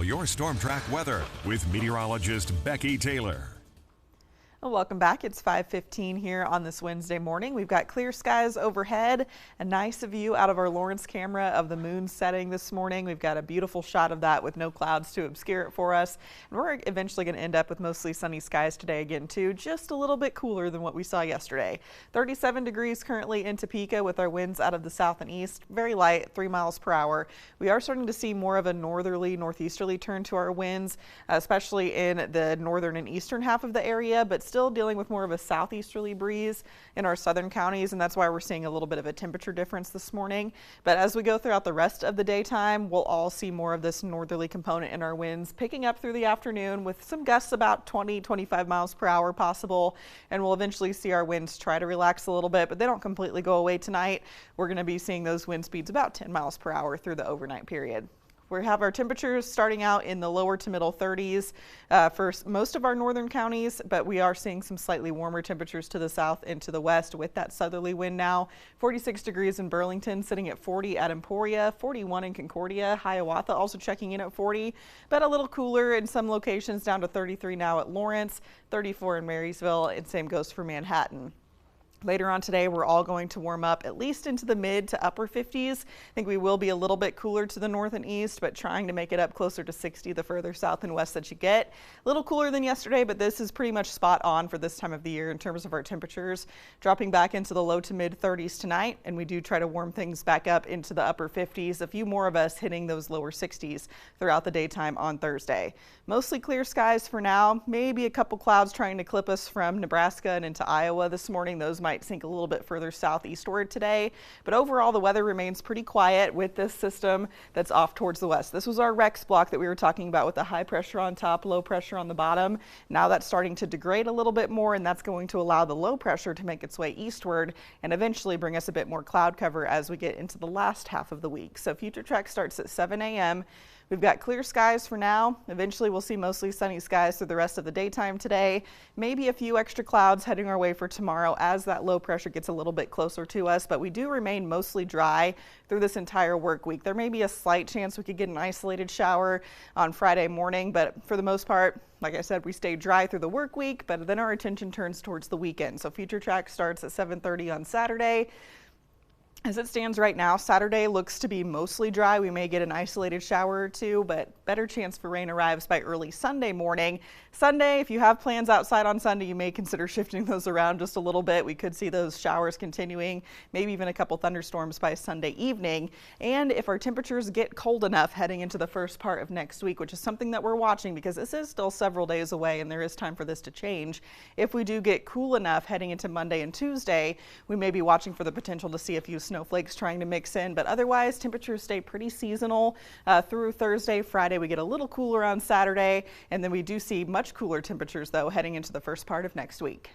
Now, your Storm Track weather with meteorologist Becky Taylor. Well, welcome back. It's 5:15 here on this Wednesday morning. We've got clear skies overhead, a nice view out of our Lawrence camera of the moon setting this morning. We've got a beautiful shot of that with no clouds to obscure it for us. And we're eventually going to end up with mostly sunny skies today again, too. Just a little bit cooler than what we saw yesterday. 37 degrees currently in Topeka with our winds out of the south and east. Very light, 3 miles per hour. We are starting to see more of a northerly, northeasterly turn to our winds, especially in the northern and eastern half of the area, but still dealing with more of a southeasterly breeze in our southern counties, and that's why we're seeing a little bit of a temperature difference this morning. But as we go throughout the rest of the daytime, we'll all see more of this northerly component in our winds, picking up through the afternoon with some gusts about 20-25 miles per hour possible, and we'll eventually see our winds try to relax a little bit, but they don't completely go away tonight. We're going to be seeing those wind speeds about 10 miles per hour through the overnight period. We have our temperatures starting out in the lower to middle 30s for most of our northern counties, but we are seeing some slightly warmer temperatures to the south and to the west with that southerly wind now. 46 degrees in Burlington, sitting at 40 at Emporia, 41 in Concordia, Hiawatha also checking in at 40, but a little cooler in some locations, down to 33 now at Lawrence, 34 in Marysville, and same goes for Manhattan. Later on today, we're all going to warm up at least into the mid to upper 50s. I think we will be a little bit cooler to the north and east, but trying to make it up closer to 60 the further south and west that you get. A little cooler than yesterday, but this is pretty much spot on for this time of the year in terms of our temperatures. Dropping back into the low to mid 30s tonight, and we do try to warm things back up into the upper 50s. A few more of us hitting those lower 60s throughout the daytime on Thursday. Mostly clear skies for now. Maybe a couple clouds trying to clip us from Nebraska and into Iowa this morning. Those might sink a little bit further southeastward today, but overall the weather remains pretty quiet with this system that's off towards the west. This was our Rex block that we were talking about with the high pressure on top, low pressure on the bottom. Now that's starting to degrade a little bit more, and that's going to allow the low pressure to make its way eastward and eventually bring us a bit more cloud cover as we get into the last half of the week. So future track starts at 7 a.m. We've got clear skies for now. Eventually we'll see mostly sunny skies through the rest of the daytime today. Maybe a few extra clouds heading our way for tomorrow as that low pressure gets a little bit closer to us, but we do remain mostly dry through this entire work week. There may be a slight chance we could get an isolated shower on Friday morning, but for the most part, like I said, we stay dry through the work week, but then our attention turns towards the weekend. So future track starts at 7:30 on Saturday. As it stands right now, Saturday looks to be mostly dry. We may get an isolated shower or two, but better chance for rain arrives by early Sunday morning. Sunday, if you have plans outside on Sunday, you may consider shifting those around just a little bit. We could see those showers continuing, maybe even a couple thunderstorms by Sunday evening. And if our temperatures get cold enough heading into the first part of next week, which is something that we're watching because this is still several days away and there is time for this to change. If we do get cool enough heading into Monday and Tuesday, we may be watching for the potential to see a few snowflakes trying to mix in, but otherwise temperatures stay pretty seasonal through Thursday. Friday we get a little cooler on Saturday, and then we do see much cooler temperatures though heading into the first part of next week.